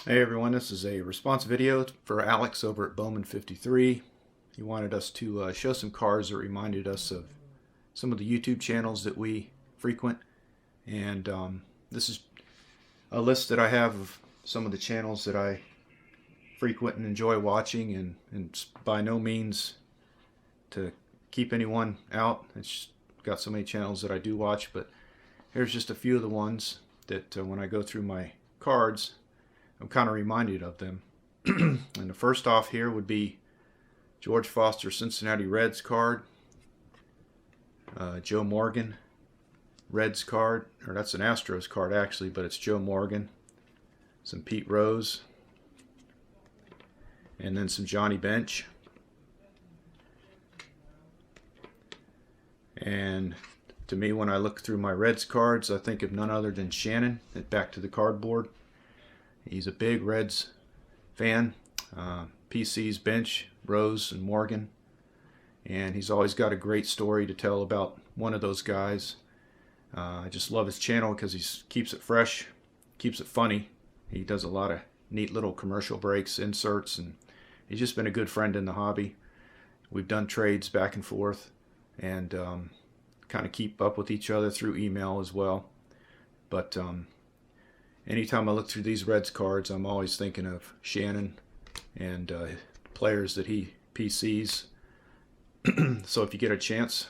Hey everyone, this is a response video for Alex over at Bowman53. He wanted us to show some cards that reminded us of some of the YouTube channels that we frequent. And this is a list that I have of some of the channels that I frequent and enjoy watching, and by no means to keep anyone out. It's got so many channels that I do watch, but here's just a few of the ones that when I go through my cards, I'm kind of reminded of them. And the first off here would be George Foster Cincinnati Reds card, Joe Morgan Reds card, or that's an Astros card actually, but it's Joe Morgan, some Pete Rose, and then some Johnny Bench. And to me, when I look through my Reds cards, I think of none other than Shannon at Back to the Cardboard. He's a big Reds fan. PC's Bench, Rose, and Morgan. And he's always got a great story to tell about one of those guys. I just love his channel because he keeps it fresh, keeps it funny. He does a lot of neat little commercial breaks, inserts, and he's just been a good friend in the hobby. We've done trades back and forth, and kind of keep up with each other through email as well. But anytime I look through these Reds cards, I'm always thinking of Shannon and players that he PCs. So if you get a chance,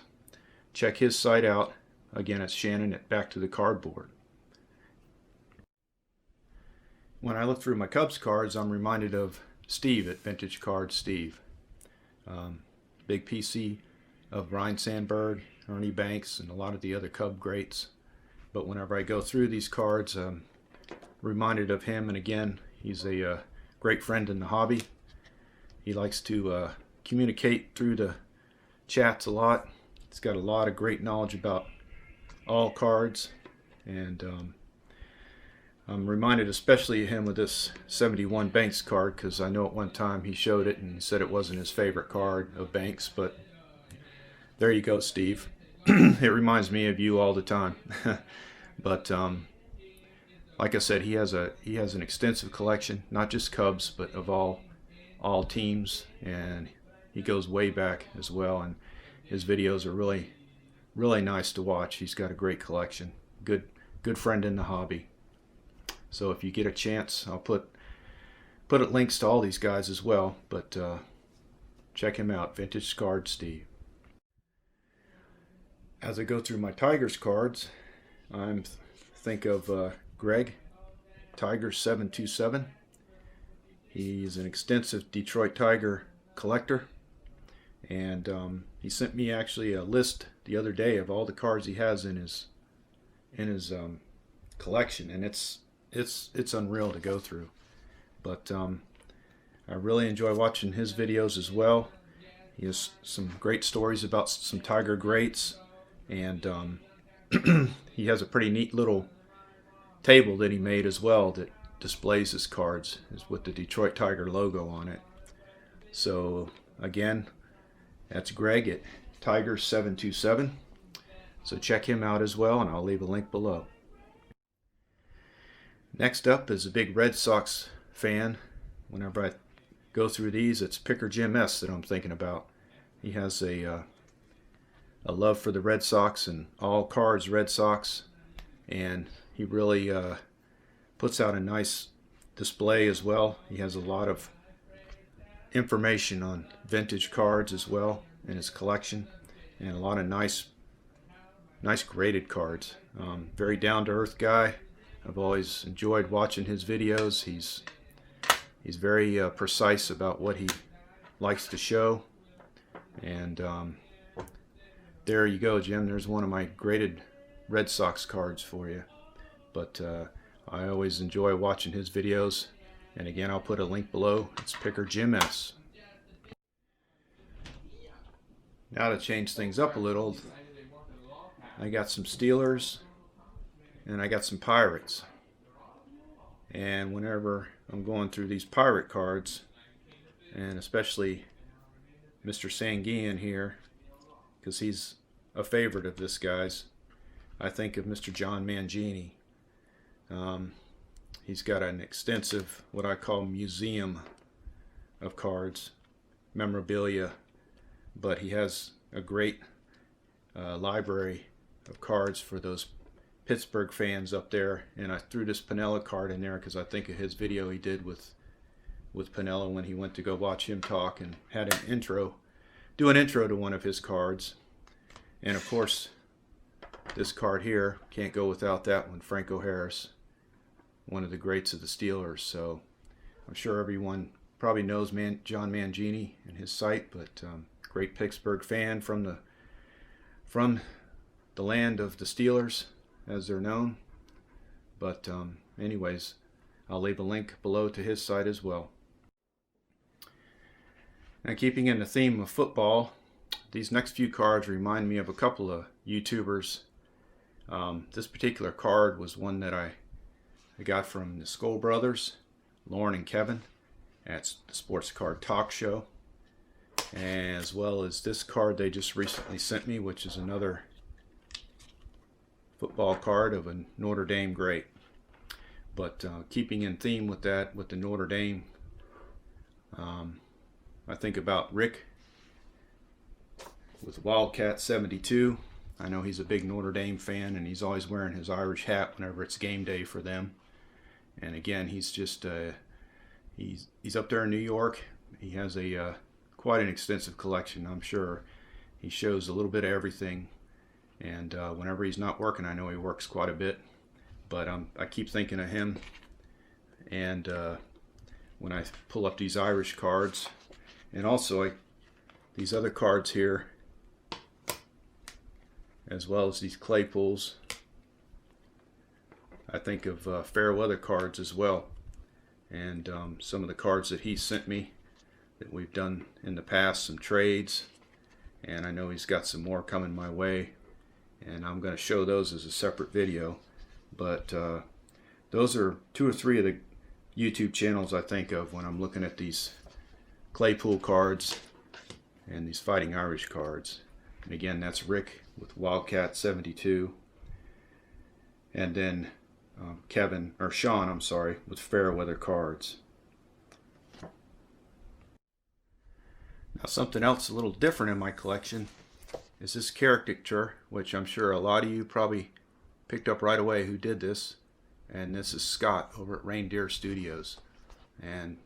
check his site out. Again, it's Shannon at Back to the Cardboard. When I look through my Cubs cards, I'm reminded of Steve at Vintage Cards Steve. Big PC of Ryan Sandberg, Ernie Banks, and a lot of the other Cub greats. But whenever I go through these cards, reminded of him, and again, he's a great friend in the hobby. He likes to communicate through the chats a lot. He's got a lot of great knowledge about all cards, and I'm reminded especially of him with this 71 Banks card, because I know at one time he showed it and he said it wasn't his favorite card of Banks, but there you go, Steve. It reminds me of you all the time. But like I said, he has an extensive collection, not just Cubs, but of all teams, and he goes way back as well. And his videos are really nice to watch. He's got a great collection. Good friend in the hobby. So if you get a chance, I'll put links to all these guys as well. But check him out, Vintage Card Steve. As I go through my Tigers cards, think of Greg, Tiger 727. He's an extensive Detroit Tiger collector, and he sent me actually a list the other day of all the cards he has in his collection, and it's unreal to go through. But I really enjoy watching his videos as well. He has some great stories about some Tiger greats, and he has a pretty neat little table that he made as well that displays his cards with the Detroit Tiger logo on it. So again, that's Greg at Tiger 727. So check him out as well, and I'll leave a link below. Next up is a big Red Sox fan. Whenever I go through these, it's Picker Jim S that I'm thinking about. He has a love for the Red Sox and all cards Red Sox, and he really puts out a nice display as well. He has a lot of information on vintage cards as well in his collection, and a lot of nice graded cards. Very down-to-earth guy. I've always enjoyed watching his videos. He's very precise about what he likes to show, and there you go, Jim. There's one of my graded Red Sox cards for you. But I always enjoy watching his videos, and again, I'll put a link below. It's Picker Jim S. Now to change things up a little, I got some Steelers and I got some Pirates. And whenever I'm going through these Pirate cards, and especially Mr. Sanguian here, because he's a favorite of this guy's, I think of Mr. John Mangini. He's got an extensive, what I call, museum of cards, memorabilia, but he has a great library of cards for those Pittsburgh fans up there. And I threw this Piniella card in there because I think of his video he did with Piniella when he went to go watch him talk, and had an do an intro to one of his cards. And of course, this card here, can't go without that one, Franco Harris, one of the greats of the Steelers. So I'm sure everyone probably knows John Mangini and his site, but great Pittsburgh fan from the land of the Steelers, as they're known. But anyways, I'll leave a link below to his site as well. Now, keeping in the theme of football, these next few cards remind me of a couple of YouTubers. This particular card was one that I got from the Skoll brothers, Lauren and Kevin, at the Sports Card Talk Show, as well as this card they just recently sent me, which is another football card of a Notre Dame great. But keeping in theme with that, with the Notre Dame, I think about Rick with Wildcat 72. I know he's a big Notre Dame fan, and he's always wearing his Irish hat whenever it's game day for them. And again, he's just he's up there in New York. He has a quite an extensive collection, I'm sure. He shows a little bit of everything, and whenever he's not working, I know he works quite a bit. But I keep thinking of him, and when I pull up these Irish cards, and also these other cards here, as well as these Claypools, I think of Fairweather cards as well, and some of the cards that he sent me that we've done in the past, some trades, and I know he's got some more coming my way, and I'm going to show those as a separate video. But those are 2 or 3 of the YouTube channels I think of when I'm looking at these Claypool cards and these Fighting Irish cards. And again, that's Rick with Wildcat 72, and then Sean, I'm sorry, with Fairweather cards. Now, something else a little different in my collection is this caricature, which I'm sure a lot of you probably picked up right away who did this. And this is Scott over at Reindeer Studios. And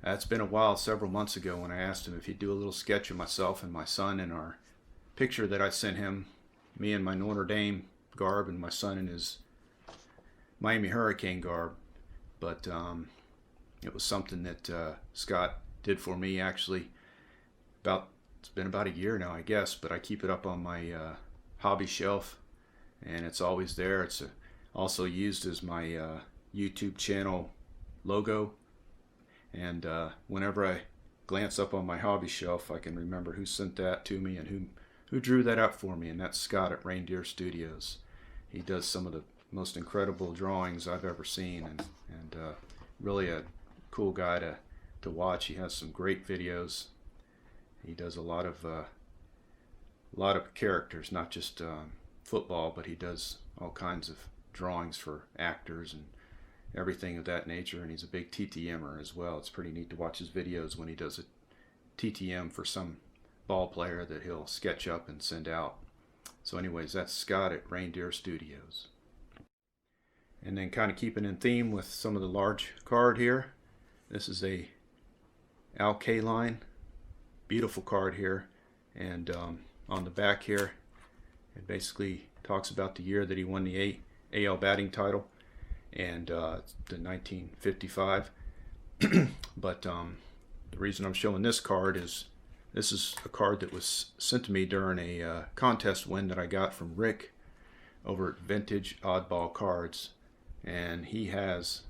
that's been a while, several months ago, when I asked him if he'd do a little sketch of myself and my son in our picture that I sent him, me in my Notre Dame garb and my son in his Miami Hurricane garb. But it was something that Scott did for me, actually. It's been about a year now, I guess, but I keep it up on my hobby shelf, and it's always there. It's also used as my YouTube channel logo, and whenever I glance up on my hobby shelf, I can remember who sent that to me and who drew that up for me, and that's Scott at Reindeer Studios. He does some of the most incredible drawings I've ever seen, and really a cool guy to watch. He has some great videos. He does a lot of characters, not just football, but he does all kinds of drawings for actors and everything of that nature. And he's a big TTMer as well. It's pretty neat to watch his videos when he does a TTM for some ball player that he'll sketch up and send out. So anyways, that's Scott at Reindeer Studios. And then kind of keeping in theme with some of the large card here, this is a Al Kaline. Beautiful card here, and on the back here it basically talks about the year that he won the AL batting title, and the 1955. But the reason I'm showing this card is this is a card that was sent to me during a contest win that I got from Rick over at Vintage Oddball Cards, and he has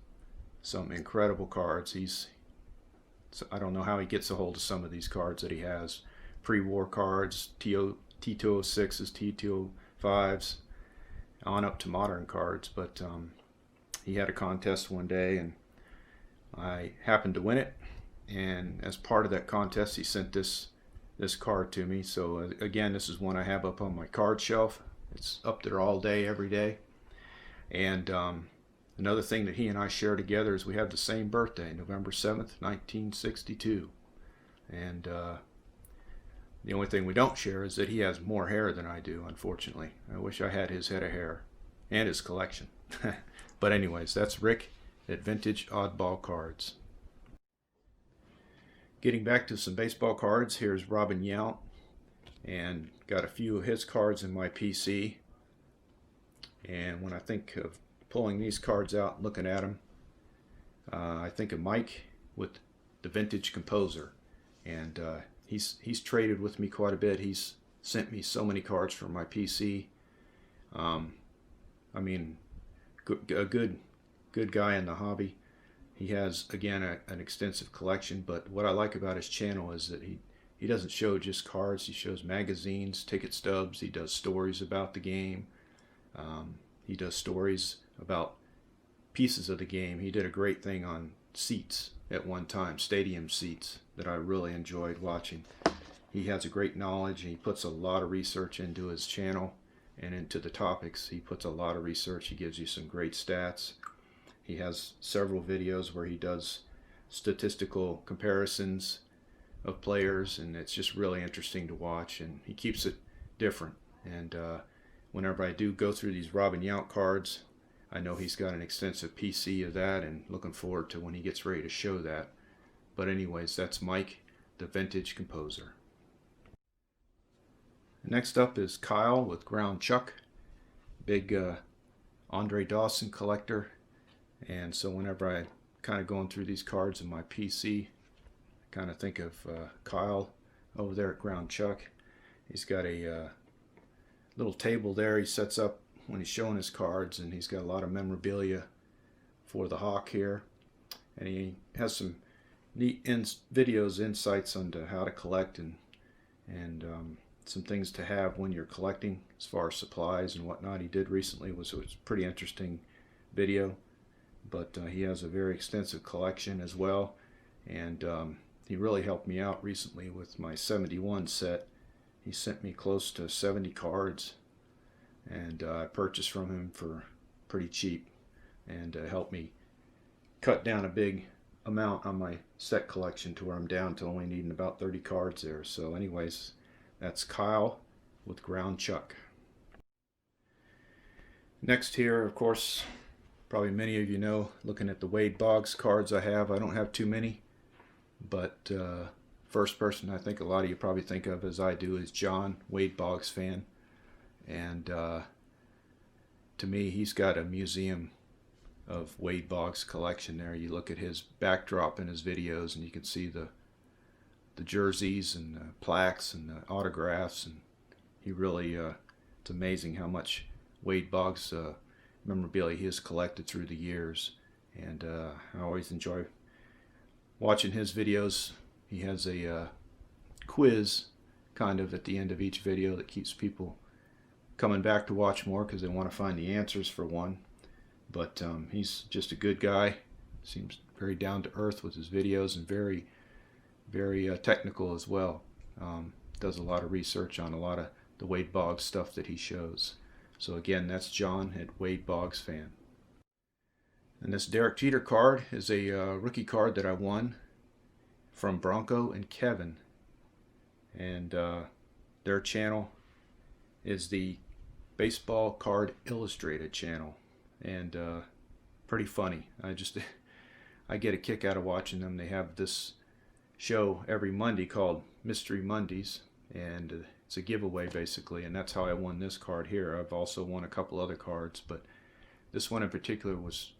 some incredible cards. I don't know how he gets a hold of some of these cards that he has. Pre-war cards, T206s, T205s, on up to modern cards. But he had a contest one day, and I happened to win it. And as part of that contest, he sent this card to me. So again, this is one I have up on my card shelf. It's up there all day, every day. And Another thing that he and I share together is we have the same birthday, November 7th, 1962. And the only thing we don't share is that he has more hair than I do, unfortunately. I wish I had his head of hair and his collection. But anyways, that's Rick at Vintage Oddball Cards. Getting back to some baseball cards, here's Robin Yount, and got a few of his cards in my PC. And when I think of pulling these cards out and looking at them, I think of Mike with the Vintage Composer. And he's traded with me quite a bit. He's sent me so many cards from my PC. I mean, a good guy in the hobby. He has, again, an extensive collection, but what I like about his channel is that he doesn't show just cards. He shows magazines, ticket stubs. He does stories about the game. He does stories about pieces of the game. He did a great thing on seats at one time, stadium seats, that I really enjoyed watching. He has a great knowledge, and he puts a lot of research into his channel and into the topics. He puts a lot of research. He gives you some great stats. He has several videos where he does statistical comparisons of players, and it's just really interesting to watch, and he keeps it different. And whenever I do go through these Robin Yount cards, I know he's got an extensive PC of that, and looking forward to when he gets ready to show that. But anyways, that's Mike, the Vintage Composer. Next up is Kyle with Ground Chuck, big Andre Dawson collector. And so whenever I kind of going through these cards in my PC, I kind of think of Kyle over there at Ground Chuck. He's got a little table there he sets up when he's showing his cards, and he's got a lot of memorabilia for the Hawk here. And he has some neat videos, insights onto how to collect, and some things to have when you're collecting as far as supplies and whatnot. He did recently was a pretty interesting video. But he has a very extensive collection as well, and he really helped me out recently with my 71 set. He sent me close to 70 cards, and I purchased from him for pretty cheap, and helped me cut down a big amount on my set collection to where I'm down to only needing about 30 cards there. So anyways, that's Kyle with Ground Chuck. Next here, of course, probably many of you know, looking at the Wade Boggs cards I don't have too many, but first person I think a lot of you probably think of as I do is John, Wade Boggs fan. And to me, he's got a museum of Wade Boggs collection there. You look at his backdrop in his videos, and you can see the jerseys and the plaques and the autographs, and he really, it's amazing how much Wade Boggs memorabilia he has collected through the years. And I always enjoy watching his videos. He has a quiz kind of at the end of each video that keeps people coming back to watch more because they want to find the answers for one. But he's just a good guy. Seems very down to earth with his videos, and very, very technical as well. Does a lot of research on a lot of the Wade Boggs stuff that he shows. So again, that's John at Wade Boggs fan. And this Derek Jeter card is a rookie card that I won from Bronco and Kevin. And their channel is the Baseball Card Illustrated channel. And pretty funny. I get a kick out of watching them. They have this show every Monday called Mystery Mondays, and it's a giveaway basically, and that's how I won this card here. I've also won a couple other cards, but this one in particular was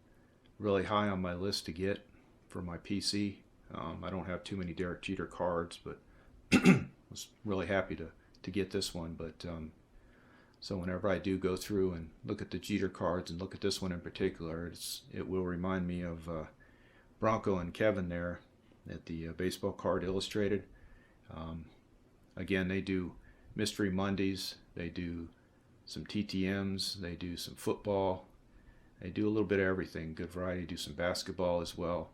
really high on my list to get for my PC. I don't have too many Derek Jeter cards, but was really happy to get this one. But so whenever I do go through and look at the Jeter cards, and look at this one in particular, it will remind me of Bronco and Kevin there at the Baseball Card Illustrated. Again, they do Mystery Mondays, they do some TTMs, they do some football, they do a little bit of everything, good variety, do some basketball as well.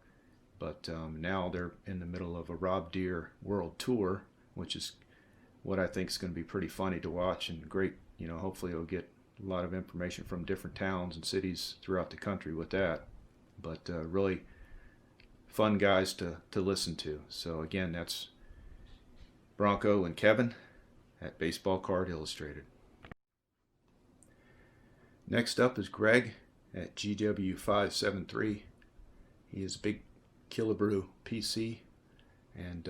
But now they're in the middle of a Rob Deere World Tour, which is what I think is going to be pretty funny to watch, and great, hopefully it'll get a lot of information from different towns and cities throughout the country with that. But really fun guys to listen to. So again, that's Bronco and Kevin at Baseball Card Illustrated. Next up is Greg at GW573. He is a big Killebrew PC, and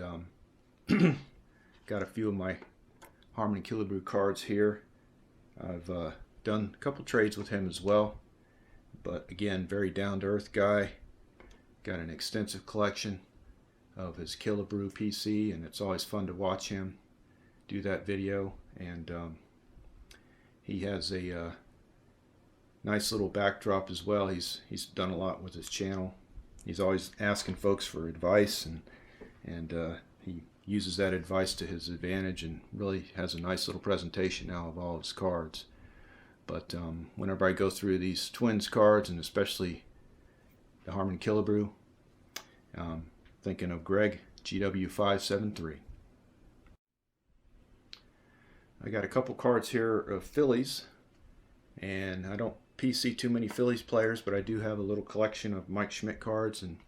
got a few of my Harmon Killebrew cards here. I've done a couple trades with him as well, but again, very down-to-earth guy. Got an extensive collection of his Killebrew PC, and it's always fun to watch him do that video. And he has a nice little backdrop as well. He's done a lot with his channel. He's always asking folks for advice, and he uses that advice to his advantage, and really has a nice little presentation now of all his cards. But whenever I go through these Twins cards, and especially the Harmon Killebrew, thinking of Greg, GW573. I got a couple cards here of Phillies, and I don't PC too many Phillies players, but I do have a little collection of Mike Schmidt cards, and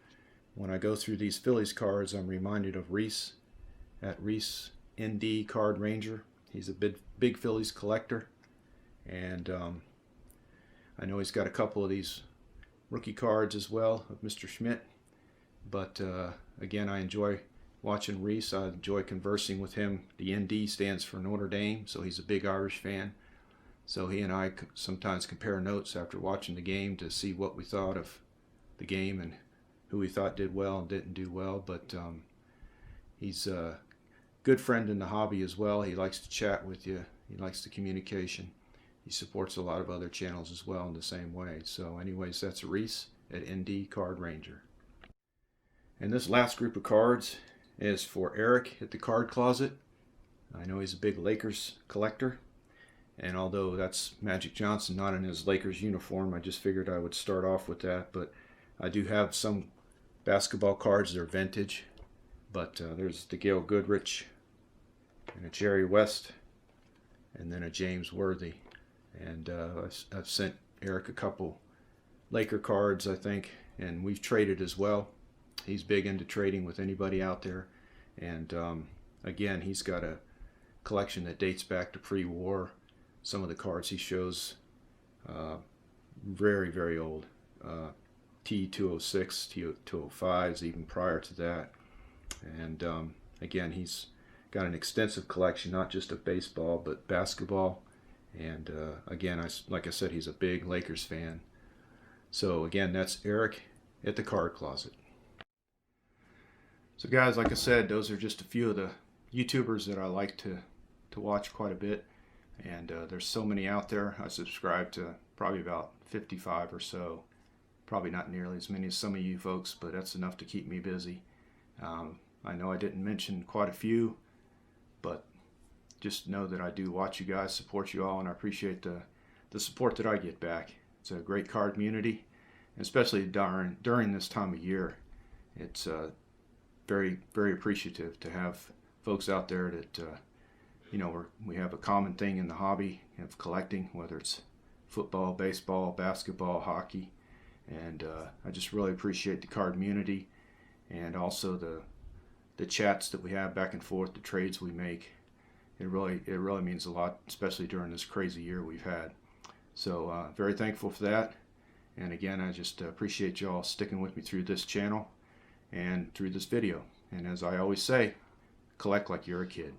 when I go through these Phillies cards, I'm reminded of Reese at Reese ND Card Ranger. He's a big Phillies collector, and I know he's got a couple of these rookie cards as well of Mr. Schmidt. But again, I enjoy watching Reese. I enjoy conversing with him. The ND stands for Notre Dame, so he's a big Irish fan. So he and I sometimes compare notes after watching the game to see what we thought of the game and who we thought did well and didn't do well. But he's a good friend in the hobby as well. He likes to chat with you. He likes the communication. He supports a lot of other channels as well in the same way. So anyways, that's Reese at ND Card Ranger. And this last group of cards is for Eric at the Card Closet. I know he's a big Lakers collector, and although that's Magic Johnson not in his Lakers uniform, I just figured I would start off with that. But I do have some basketball cards that are vintage, but there's the Gail Goodrich and a Jerry West and then a James Worthy. And I've sent Eric a couple Laker cards, I think, and we've traded as well. He's big into trading with anybody out there, and again, he's got a collection that dates back to pre-war. Some of the cards he shows very, very old, T206, T205s, even prior to that. And again, he's got an extensive collection, not just of baseball, but basketball. And again, like I said, he's a big Lakers fan. So again, that's Eric at the Card Closet. So guys, like I said, those are just a few of the YouTubers that I like to watch quite a bit. And there's so many out there. I subscribe to probably about 55 or so. Probably not nearly as many as some of you folks, but that's enough to keep me busy. I know I didn't mention quite a few, but just know that I do watch you guys, support you all, and I appreciate the support that I get back. It's a great card community, especially during this time of year. It's very, very appreciative to have folks out there that you know, we have a common thing in the hobby of collecting, whether it's football, baseball, basketball, hockey, and I just really appreciate the card community, and also the chats that we have back and forth, the trades we make. It really means a lot, especially during this crazy year we've had. So very thankful for that. And again, I just appreciate y'all sticking with me through this channel and through this video. And as I always say, collect like you're a kid.